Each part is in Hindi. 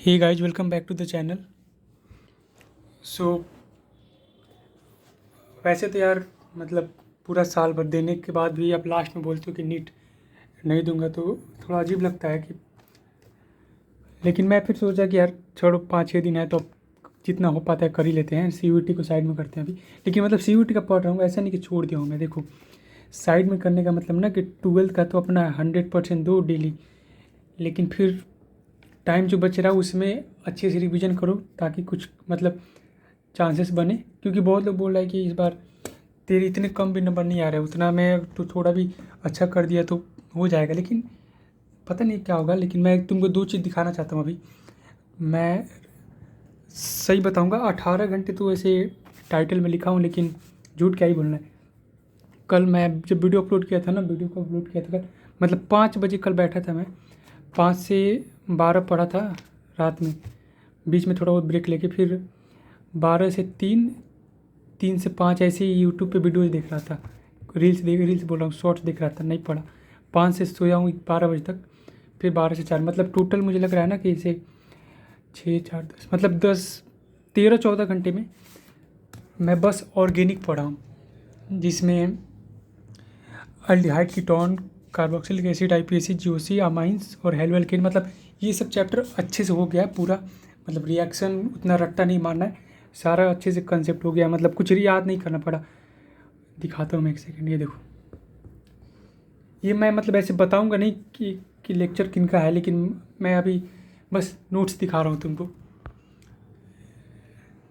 Hey guys, welcome back to the channel. So वैसे तो यार मतलब पूरा साल भर देने के बाद भी आप लास्ट में बोलते हो कि नीट नहीं दूंगा, तो थोड़ा अजीब लगता है कि। लेकिन मैं फिर सोचा कि यार छोड़ो, 5-6 दिन है तो अब जितना हो पाता है कर ही लेते हैं। CUET को साइड में करते हैं अभी। लेकिन मतलब CUET का पढ़ रहा हूँ, ऐसा नहीं कि छोड़ दिया हूँ मैं। देखो, साइड में करने का मतलब ना कि 12th का तो अपना 100% दो डेली, लेकिन फिर टाइम जो बच रहा है उसमें अच्छे से रिवीजन करो ताकि कुछ मतलब चांसेस बने। क्योंकि बहुत लोग बोल रहे हैं कि इस बार तेरे इतने कम भी नंबर नहीं आ रहे, उतना में तो थोड़ा भी अच्छा कर दिया तो हो जाएगा। लेकिन पता नहीं क्या होगा। लेकिन मैं तुमको दो चीज़ दिखाना चाहता हूँ अभी। मैं सही बताऊँगा, 18 घंटे तो ऐसे टाइटल में लिखा हूँ, लेकिन झूठ क्या ही बोलना है। कल मैं जब वीडियो अपलोड किया था ना, वीडियो को अपलोड किया था कल, मतलब 5 बजे कल बैठा था मैं। 5 से 12 पढ़ा था रात में, बीच में थोड़ा बहुत ब्रेक लेके, फिर 12 से 3, 3 से 5 ऐसे ही यूट्यूब पे वीडियोज़ देख रहा था। रील्स बोल रहा हूँ, शॉर्ट्स देख रहा था, नहीं पढ़ा। 5 से सोया हूँ 12 बजे तक, फिर 12 से 4, मतलब टोटल मुझे लग रहा है ना कि इसे 6, 4, 10, मतलब 10, 13, 14 घंटे में मैं बस ऑर्गेनिक पढ़ा हूँ, जिसमें aldehyde, ketone, carboxylic acid, IPAC, GOC, amines और हेलो एल्केन, मतलब ये सब चैप्टर अच्छे से हो गया है पूरा। मतलब रिएक्शन उतना रट्टा नहीं मारना है, सारा अच्छे से कंसेप्ट हो गया है, मतलब कुछ याद नहीं करना पड़ा। दिखाता हूँ मैं, एक सेकंड, ये देखो। ये मैं मतलब ऐसे बताऊँगा नहीं कि लेक्चर किन का है, लेकिन मैं अभी बस नोट्स दिखा रहा हूँ तुमको।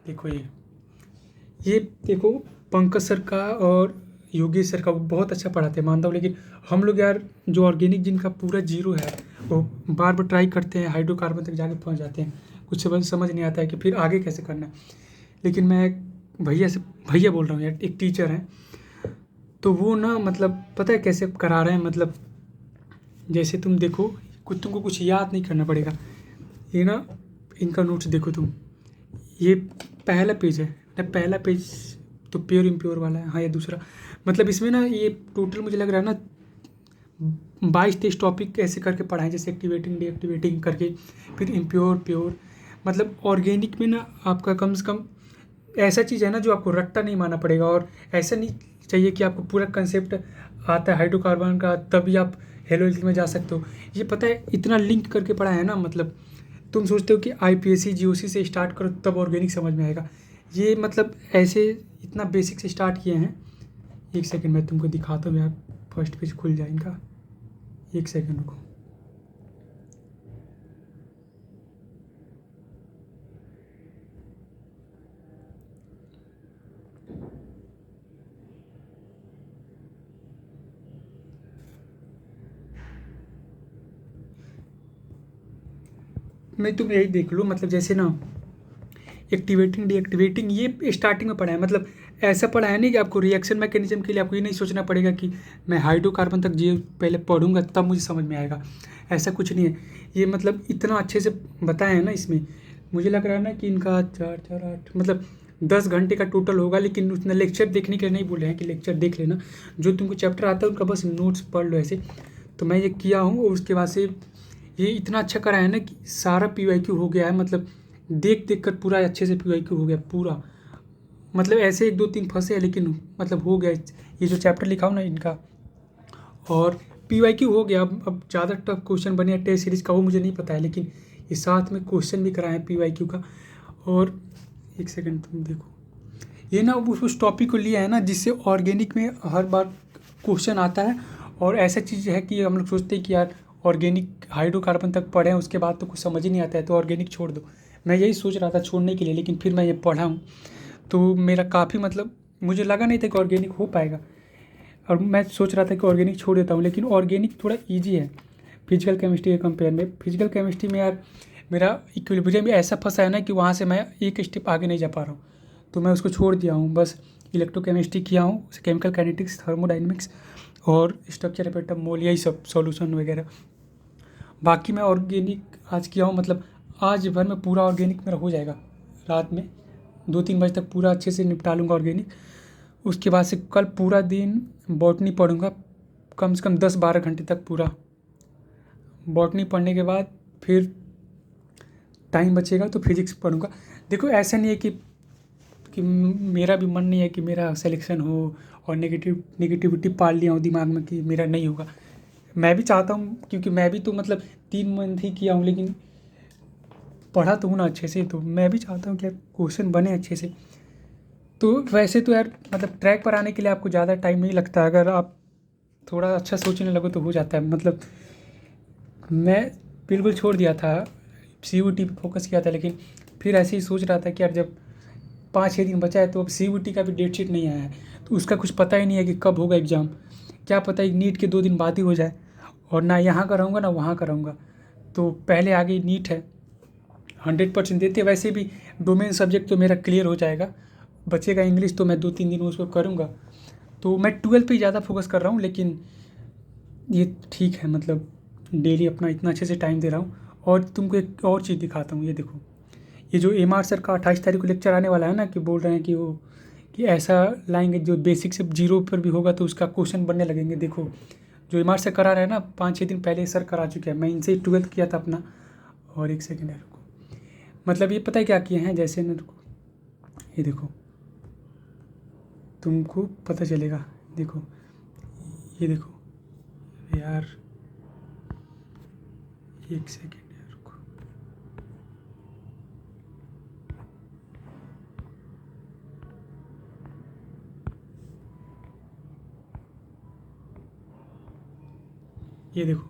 देखो ये देखो, पंकज सर का और योगेश सर का, वो बहुत अच्छा पढ़ाते हैं मानता हूँ। लेकिन हम लोग यार जो ऑर्गेनिक जिनका पूरा जीरो है, वो बार बार ट्राई करते हैं, हाइड्रोकार्बन तक जाके पहुँच जाते हैं। कुछ समझ नहीं आता है कि फिर आगे कैसे करना है। लेकिन मैं भैया बोल रहा हूँ यार, एक टीचर हैं, तो वो ना मतलब पता है कैसे करा रहे हैं। मतलब जैसे तुम देखो, तुमको कुछ याद नहीं करना पड़ेगा। ये ना, इनका नोट्स देखो तुम, ये पहला पेज है ना, पहला पेज तो प्योर इम्प्योर वाला है। हाँ, ये दूसरा, मतलब इसमें ना ये टोटल मुझे लग रहा है ना 22-23 टॉपिक ऐसे करके पढ़ाएं, जैसे एक्टिवेटिंग, डीएक्टिवेटिंग करके, फिर इम्प्योर, प्योर। मतलब ऑर्गेनिक में ना आपका कम से कम ऐसा चीज़ है ना जो आपको रट्टा नहीं मारना पड़ेगा। और ऐसा नहीं चाहिए कि आपको पूरा कंसेप्ट आता है हाइड्रोकार्बन का तभी आप हेलो में जा सकते हो। ये पता है इतना लिंक करके पढ़ा है ना, मतलब तुम सोचते हो कि IPAC, GOC से स्टार्ट करो तब ऑर्गेनिक समझ में आएगा। ये मतलब ऐसे इतना बेसिक से स्टार्ट किए हैं। एक सेकंड मैं तुमको दिखाता हूँ यार, फर्स्ट पेज खुल जाए इनका। एक सेकंड रुको। मैं तुम यही देख लो, मतलब जैसे ना एक्टिवेटिंग, डीएक्टिवेटिंग ये स्टार्टिंग में पढ़ा है। मतलब ऐसा पढ़ा है नहीं कि आपको रिएक्शन मैकेनिज्म के लिए आपको ये नहीं सोचना पड़ेगा कि मैं हाइड्रोकार्बन तक ये पहले पढ़ूंगा तब मुझे समझ में आएगा। ऐसा कुछ नहीं है। ये मतलब इतना अच्छे से बताया है ना इसमें, मुझे लग रहा है ना कि इनका 4, 4, 8 मतलब 10 घंटे का टोटल होगा। लेकिन उसने लेक्चर देखने के लिए नहीं बोले हैं कि लेक्चर देख लेना, जो तुमको चैप्टर आता है उनका बस नोट्स पढ़ लो ऐसे। तो मैं ये किया हूँ, और उसके बाद से ये इतना अच्छा करा है ना कि सारा PYQ हो गया है। मतलब देख देख कर पूरा अच्छे से PYQ हो गया पूरा। मतलब ऐसे 1, 2, 3 फंसे हैं, लेकिन मतलब हो गया। ये जो चैप्टर लिखा हूँ ना इनका, और PYQ हो गया। अब ज़्यादा टफ क्वेश्चन बने हैं टेस्ट सीरीज़ का, वो मुझे नहीं पता है, लेकिन ये साथ में क्वेश्चन भी कराए हैं PYQ का। और एक सेकंड तुम देखो, ये ना उस टॉपिक को लिया है ना जिससे ऑर्गेनिक में हर बार क्वेश्चन आता है। और ऐसा चीज़ है कि हम लोग सोचते हैं कि यार ऑर्गेनिक हाइड्रोकार्बन तक पढ़ें, उसके बाद तो कुछ समझ ही नहीं आता है तो ऑर्गेनिक छोड़ दो। मैं यही सोच रहा था छोड़ने के लिए, लेकिन फिर मैं ये पढ़ा हूँ तो मेरा काफ़ी मतलब मुझे लगा नहीं था कि ऑर्गेनिक हो पाएगा। और मैं सोच रहा था कि ऑर्गेनिक छोड़ देता हूँ, लेकिन ऑर्गेनिक थोड़ा ईजी है फिजिकल केमिस्ट्री के कंपेयर में। फिजिकल केमिस्ट्री में यार मेरा इक्विलिब्रियम भी ऐसा फंसा है ना कि वहाँ से मैं एक स्टेप आगे नहीं जा पा रहा हूँ, तो मैं उसको छोड़ दिया हूँ। बस इलेक्ट्रोकेमिस्ट्री किया हूँ, केमिकल काइनेटिक्स, थर्मोडाइनमिक्स और स्ट्रक्चर एपेटम मोल, यही सब सॉल्यूशन वगैरह। बाकी मैं ऑर्गेनिक आज किया हूँ, मतलब आज भर में पूरा ऑर्गेनिक मेरा हो जाएगा। रात में 2-3 बजे तक पूरा अच्छे से निपटा लूँगा ऑर्गेनिक। उसके बाद से कल पूरा दिन बॉटनी पढ़ूँगा, कम से कम 10-12 घंटे तक पूरा बॉटनी पढ़ने के बाद फिर टाइम बचेगा तो फिजिक्स पढ़ूँगा। देखो ऐसा नहीं है कि मेरा भी मन नहीं है कि मेरा सिलेक्शन हो और नेगेटिविटी पाल लिया हूँ दिमाग में कि मेरा नहीं होगा। मैं भी चाहता हूँ, क्योंकि मैं भी तो मतलब 3 मंथ ही किया हूँ, लेकिन पढ़ा तो हूँ ना अच्छे से, तो मैं भी चाहता हूँ कि यार क्वेश्चन बने अच्छे से। तो वैसे तो यार मतलब ट्रैक पर आने के लिए आपको ज़्यादा टाइम नहीं लगता, अगर आप थोड़ा अच्छा सोचने लगो तो हो जाता है। मतलब मैं बिल्कुल छोड़ दिया था, CUET पे फोकस किया था, लेकिन फिर ऐसे ही सोच रहा था कि यार जब 5-6 दिन बचा है तो अब CUET का भी डेट शीट नहीं आया है, तो उसका कुछ पता ही नहीं है कि कब होगा एग्ज़ाम। क्या पता है नीट के 2 दिन बाद ही हो जाए, और ना यहाँ का रहूँगा ना वहाँ का रहूँगा। तो पहले आगे नीट है, 100% देते। वैसे भी डोमेन सब्जेक्ट तो मेरा क्लियर हो जाएगा, बचेगा इंग्लिश, तो मैं 2-3 दिन उसको करूँगा। तो मैं 12 पे ही ज़्यादा फोकस कर रहा हूँ, लेकिन ये ठीक है, मतलब डेली अपना इतना अच्छे से टाइम दे रहा हूँ। और तुमको एक और चीज़ दिखाता हूँ, ये देखो, ये जो MR सर का 28 तारीख को लेक्चर आने वाला है ना, कि बोल रहे हैं कि वो कि ऐसा लाएंगे जो बेसिक से 0 पर भी होगा तो उसका क्वेश्चन बनने लगेंगे। देखो जो MR सर करा रहे हैं ना, 5-6 दिन पहले सर करा चुके हैं, मैं इनसे 12th किया था अपना। और एक सेकेंड है, रुको, मतलब ये पता है क्या किए हैं, जैसे ना, रुको, ये देखो तुमको पता चलेगा। देखो ये देखो यार, एक सेकेंड यार, रुको, ये देखो,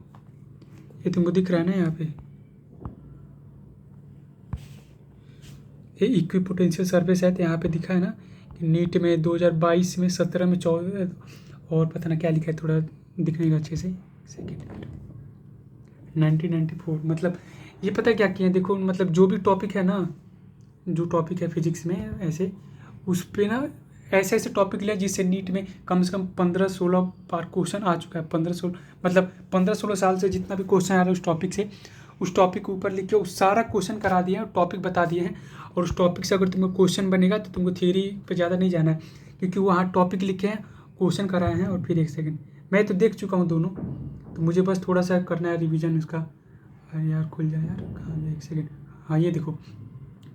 ये तुमको दिख रहा है ना यहाँ पे, ये इक्विपोटेंशियल सरफेस है, तो यहाँ पे दिखा है ना कि नीट में 2022 में 17 में 14, और पता ना क्या लिखा है, थोड़ा दिखने का अच्छे से, सेकेंड 1994। मतलब ये पता है क्या किए हैं, देखो मतलब जो भी टॉपिक है ना, जो टॉपिक है फिजिक्स में ऐसे, उस पे ना ऐसे ऐसे टॉपिक लिया जिससे नीट में कम से कम 15-16 बार क्वेश्चन आ चुका है। 15-16 मतलब 15-16 साल से जितना भी क्वेश्चन आ रहा है उस टॉपिक से, उस टॉपिक के ऊपर लिख के उस सारा क्वेश्चन करा दिए हैं और टॉपिक बता दिए हैं। और उस टॉपिक से अगर तुमको क्वेश्चन बनेगा तो तुमको थियरी पे ज़्यादा नहीं जाना है, क्योंकि वहाँ टॉपिक लिखे हैं, क्वेश्चन कराए हैं। और फिर एक सेकेंड, मैं तो देख चुका हूँ दोनों, तो मुझे बस थोड़ा सा करना है रिविज़न उसका। अरे यार खुल जाए यार, कहाँ गया, एक सेकेंड। हाँ ये देखो,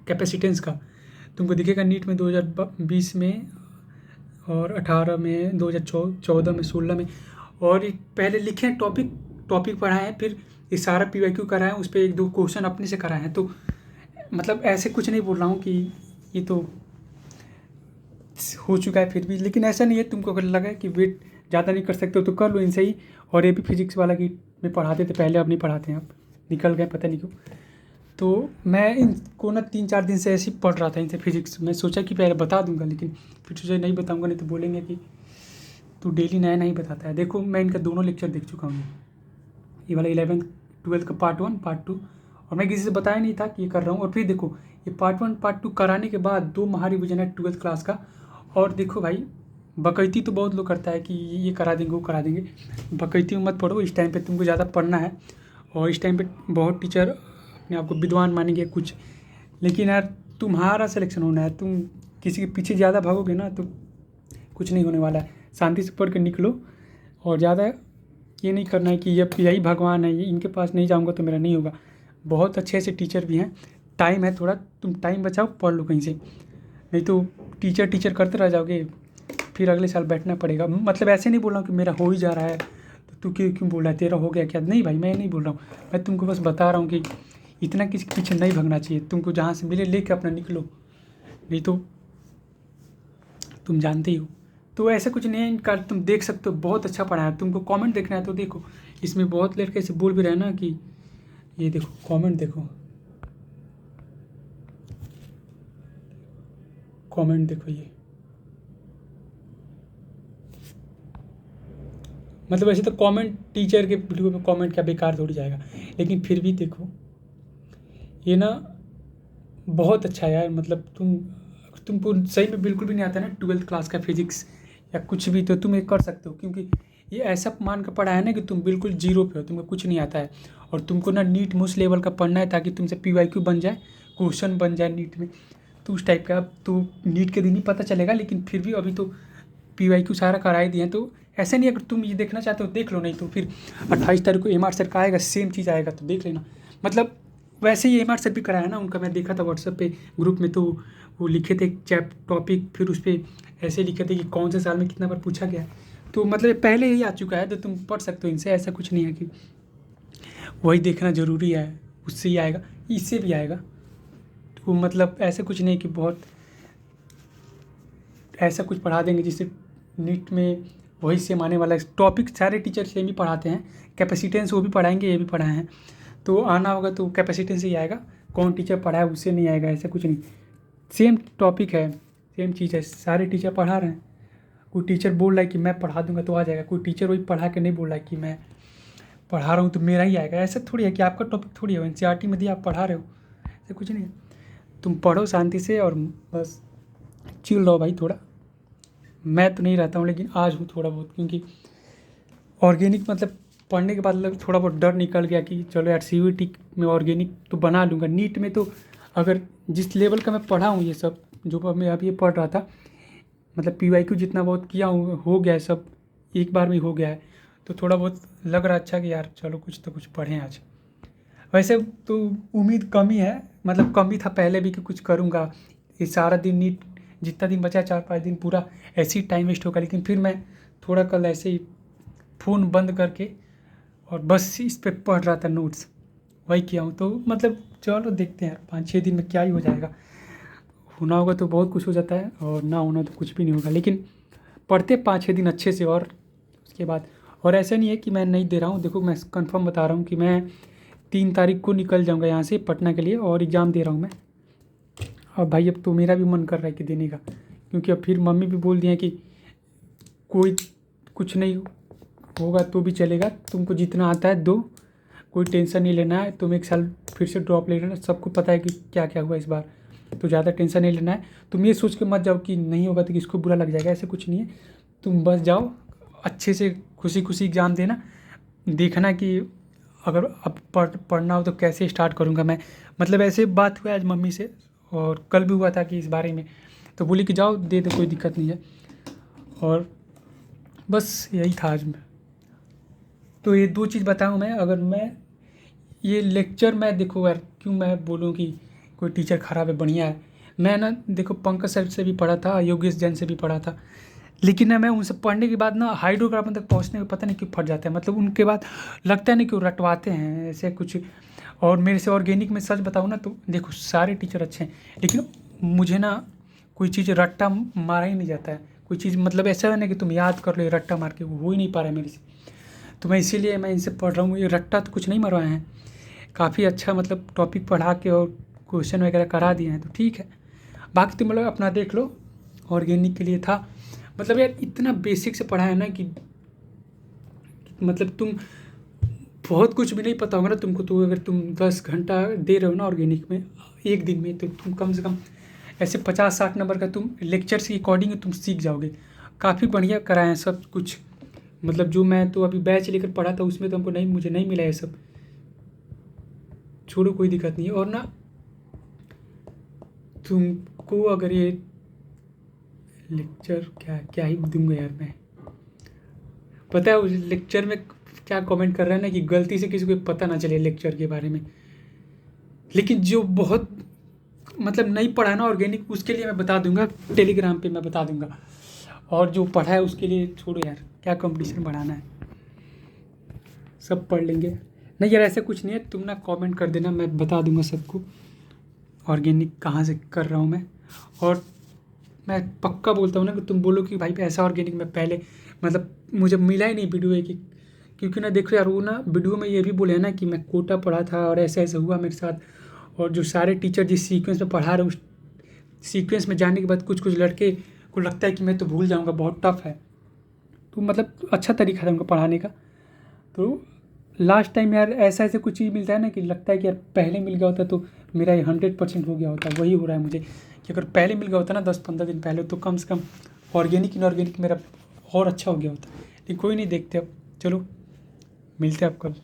कैपेसिटेंस का तुमको दिखेगा नीट में 2020 में, और 18 में, 2014 में, 16 में। और ये पहले लिखे हैं टॉपिक, टॉपिक पढ़ाए हैं, फिर ये सारा PYQ कराए हैं, उस पर 1-2 क्वेश्चन अपने से कराए हैं। तो मतलब ऐसे कुछ नहीं बोल रहा हूँ कि ये तो हो चुका है फिर भी, लेकिन ऐसा नहीं है, तुमको अगर लगा कि वेट ज़्यादा नहीं कर सकते हो तो कर लो इनसे ही। और ये भी फिजिक्स वाला की में पढ़ाते थे पहले, अब नहीं पढ़ाते हैं, अब निकल गए पता नहीं क्यों। तो मैं इनको ना 3-4 दिन से ऐसे ही पढ़ रहा था इनसे फिजिक्स। मैं सोचा कि पहले बता दूंगा, लेकिन फिर सोचा नहीं बताऊंगा, नहीं तो बोलेंगे कि तू डेली नया नहीं बताता है। देखो मैं इनका दोनों लेक्चर देख चुका हूँ, ये वाला 11th 12th का पार्ट 1 पार्ट 2, और मैं किसी से बताया नहीं था कि ये कर रहा हूँ। और फिर देखो ये पार्ट 1 पार्ट 2 कराने के बाद 2 महारिविजन है 12th क्लास का। और देखो भाई, बकैती तो बहुत लोग करता है कि ये करा देंगे वो करा देंगे, बकैती में मत पढ़ो। इस टाइम पे तुमको ज़्यादा पढ़ना है, और इस टाइम पे बहुत टीचर अपने आप को विद्वान मानेंगे कुछ, लेकिन यार तुम्हारा सिलेक्शन होना है। तुम किसी के पीछे ज़्यादा भागोगे ना तो कुछ नहीं होने वाला है। शांति से पढ़ के निकलो, और ज़्यादा ये नहीं करना है कि ये यही भगवान है, ये इनके पास नहीं जाऊँगा तो मेरा नहीं होगा। बहुत अच्छे अच्छे टीचर भी हैं, टाइम है थोड़ा, तुम टाइम बचाओ, पढ़ लो कहीं से, नहीं तो टीचर टीचर करते रह जाओगे, फिर अगले साल बैठना पड़ेगा। मतलब ऐसे नहीं बोल रहा हूँ कि मेरा हो ही जा रहा है तो तू क्यों क्यों बोल रहा है तेरा हो गया क्या, नहीं भाई मैं नहीं बोल रहा हूँ। मैं तुमको बस बता रहा हूँ कि इतना किसी के पीछे नहीं भागना चाहिए, तुमको जहाँ से मिले लेके अपना निकलो, नहीं तो तुम जानते ही हो। तो ऐसा कुछ नहीं है इनका, तुम देख सकते हो बहुत अच्छा पढ़ा है। तुमको कमेंट देखना है तो देखो, इसमें बहुत लड़के ऐसे बोल भी रहे हैं ना कि ये देखो कमेंट देखो, कमेंट देखो, ये मतलब ऐसे तो कमेंट टीचर के वीडियो में कमेंट क्या बेकार थोड़ी जाएगा, लेकिन फिर भी देखो ये ना बहुत अच्छा है यार। मतलब तुमको सही में बिल्कुल भी नहीं आता ना 12th क्लास का फिजिक्स या कुछ भी, तो तुम ये कर सकते हो, क्योंकि ये ऐसा मान का पढ़ा है ना कि तुम बिल्कुल जीरो पे हो, तुमको कुछ नहीं आता है। और तुमको ना नीट मोस्ट लेवल का पढ़ना है ताकि तुमसे PYQ बन जाए, क्वेश्चन बन जाए नीट में। तो उस टाइप का अब तो नीट के दिन ही पता चलेगा, लेकिन फिर भी अभी तो PYQ सारा करा ही दिए हैं। तो ऐसा नहीं है, अगर तुम ये देखना चाहते हो देख लो, नहीं तो फिर 28 तारीख को MR सर का आएगा, सेम चीज़ आएगा तो देख लेना। मतलब वैसे ही एमआर सर भी कराया ना, उनका मैं देखा था व्हाट्सएप पे ग्रुप में, तो वो लिखे थे एक टॉपिक, फिर उस पर ऐसे लिखे थे कि कौन से साल में कितना बार पूछा गया। तो मतलब ये पहले ही आ चुका है, तो तुम पढ़ सकते हो इनसे, ऐसा कुछ नहीं है कि वही देखना ज़रूरी है, उससे ही आएगा, इससे भी आएगा। तो मतलब ऐसा कुछ नहीं कि बहुत ऐसा कुछ पढ़ा देंगे जिससे नीट में वही सेम आने वाला है। टॉपिक सारे टीचर सेम ही पढ़ाते हैं, कैपेसिटेंस वो भी पढ़ाएंगे, ये भी पढ़ाए हैं, तो आना होगा तो कैपेसिटेंस ही आएगा, कौन टीचर पढ़ाए उससे नहीं आएगा, ऐसा कुछ नहीं। सेम टॉपिक है, सेम चीज़ है, सारे टीचर पढ़ा रहे हैं। कोई टीचर बोल रहा है कि मैं पढ़ा दूंगा तो आ जाएगा, कोई टीचर वही पढ़ा के नहीं बोल रहा है कि मैं पढ़ा रहा हूँ तो मेरा ही आएगा, ऐसा थोड़ी है कि आपका टॉपिक थोड़ी है, एनसीईआरटी में दिया आप पढ़ा रहे हो, ऐसा कुछ नहीं है। तुम पढ़ो शांति से और बस चिल रहो भाई थोड़ा। मैं तो नहीं रहता हूँ, लेकिन आज हूँ थोड़ा बहुत, क्योंकि ऑर्गेनिक मतलब पढ़ने के बाद मतलब थोड़ा बहुत डर निकल गया कि चलो यार सीयूईटी में ऑर्गेनिक तो बना लूँगा। नीट में तो अगर जिस लेवल का मैं पढ़ा हूँ ये सब जो मैं अभी पढ़ रहा था, मतलब पीवाईक्यू जितना बहुत किया हूँ, हो गया है सब, एक बार में हो गया है, तो थोड़ा बहुत लग रहा अच्छा कि यार चलो कुछ तो कुछ पढ़ें आज। वैसे तो उम्मीद कम ही है, मतलब कम ही था पहले भी कि कुछ करूँगा, ये सारा दिन नीट जितना दिन बचा 4-5 दिन पूरा ऐसे ही टाइम वेस्ट होगा, लेकिन फिर मैं थोड़ा कल ऐसे ही फ़ोन बंद करके और बस इस पे पढ़ रहा था नोट्स, वही किया हूँ। तो मतलब चलो देखते हैं यार 5-6 दिन में क्या ही हो जाएगा, होना होगा तो बहुत कुछ हो जाता है और ना होना तो कुछ भी नहीं होगा, लेकिन पढ़ते 5-6 दिन अच्छे से, और उसके बाद और ऐसा नहीं है कि मैं नहीं दे रहा हूँ। देखो मैं कंफर्म बता रहा हूँ कि मैं 3 तारीख को निकल जाऊँगा यहाँ से पटना के लिए और एग्ज़ाम दे रहा हूँ मैं। अब भाई अब तो मेरा भी मन कर रहा है कि देने का, क्योंकि अब फिर मम्मी भी बोल दी हैं कि कोई कुछ नहीं होगा तो भी चलेगा, तुमको जितना आता है दो, कोई टेंशन नहीं लेना है, तुम 1 साल फिर से ड्रॉप ले लेना, सबको पता है कि क्या क्या हुआ इस बार, तो ज़्यादा टेंशन नहीं लेना है। तुम ये सोच के मत जाओ कि नहीं होगा तो किसको बुरा लग जाएगा, ऐसा कुछ नहीं है। तुम बस जाओ अच्छे से खुशी खुशी एग्ज़ाम देना, देखना कि अगर अब पढ़ना हो तो कैसे स्टार्ट करूँगा मैं। मतलब ऐसे बात हुआ आज मम्मी से, और कल भी हुआ था कि इस बारे में, तो बोली कि जाओ दे दो कोई दिक्कत नहीं है, और बस यही था आज में। तो ये 2 चीज़ बताऊँ मैं, अगर मैं ये लेक्चर मैं देखो यार क्यों मैं बोलूँ कि कोई टीचर ख़राब है बढ़िया है। मैं ना देखो पंकज सर से भी पढ़ा था, योगेश जैन से भी पढ़ा था, लेकिन ना मैं उनसे पढ़ने के बाद ना हाइड्रोग्राफन तक पहुँचने में पता नहीं क्यों फट जाता है, मतलब उनके बाद लगता है नहीं क्यों रटवाते हैं ऐसे कुछ। और मेरे से ऑर्गेनिक में सच बताऊँ ना तो देखो सारे टीचर अच्छे हैं, लेकिन मुझे ना कोई चीज़ रट्टा मारा ही नहीं जाता है, कोई चीज़ मतलब ऐसा है ना कि तुम याद कर लो ये रट्टा मार के, वो हो ही नहीं पा रहा है मेरे से। तो मैं इसीलिए मैं इनसे पढ़ रहा हूँ, ये रट्टा तो कुछ नहीं मरवाए हैं, काफ़ी अच्छा मतलब टॉपिक पढ़ा के और क्वेश्चन वगैरह करा दिए हैं, तो ठीक है। बाकी तुम लोग अपना देख लो, ऑर्गेनिक के लिए था, मतलब यार इतना बेसिक से पढ़ा है ना कि मतलब तुम बहुत कुछ भी नहीं पता होगा ना तुमको, तो अगर तुम 10 घंटा दे रहे हो ना ऑर्गेनिक में एक दिन में, तो तुम कम से कम ऐसे 50-60 नंबर का तुम लेक्चर्स के अकॉर्डिंग तुम सीख जाओगे। काफ़ी बढ़िया कराए हैं सब कुछ, मतलब जो मैं तो अभी बैच लेकर पढ़ा था उसमें तो हमको नहीं, मुझे नहीं मिला ये सब, छोड़ो कोई दिक्कत नहीं है। और ना तुमको अगर ये लेक्चर क्या क्या ही दूंगा यार मैं, पता है उस लेक्चर में क्या कमेंट कर रहा है ना कि गलती से किसी को पता ना चले लेक्चर के बारे में, लेकिन जो बहुत मतलब नहीं पढ़ा है ना ऑर्गेनिक उसके लिए मैं बता दूंगा, टेलीग्राम पे मैं बता दूंगा, और जो पढ़ा है उसके लिए छोड़ो यार, क्या कंपटीशन बढ़ाना है, सब पढ़ लेंगे। नहीं यार ऐसा कुछ नहीं है, तुम ना कमेंट कर देना, मैं बता दूंगा सबको ऑर्गेनिक कहाँ से कर रहा हूँ मैं। और मैं पक्का बोलता हूँ ना कि तुम बोलो कि भाई ऐसा ऑर्गेनिक मैं पहले मतलब मुझे मिला ही नहीं वीडियो एक, क्योंकि ना देखो यार वो ना वीडियो में ये भी बोले हैं ना कि मैं कोटा पढ़ा था और ऐसा ऐसा हुआ मेरे साथ, और जो सारे टीचर जिस सीक्वेंस में पढ़ा रहे उस सीक्वेंस में जाने के बाद कुछ कुछ लड़के को लगता है कि मैं तो भूल जाऊँगा, बहुत टफ है, तो मतलब अच्छा तरीका था उनका पढ़ाने का। तो लास्ट टाइम यार ऐसा ऐसे कुछ चीज़ मिलता है ना कि लगता है कि यार पहले मिल गया होता तो मेरा ये 100% हो गया होता, वही हो रहा है मुझे कि अगर पहले मिल गया होता ना 10-15 दिन पहले, तो कम से कम ऑर्गेनिक इनऑर्गेनिक मेरा और अच्छा हो गया होता, लेकिन कोई नहीं, देखते अब, चलो मिलते हैं आप कल।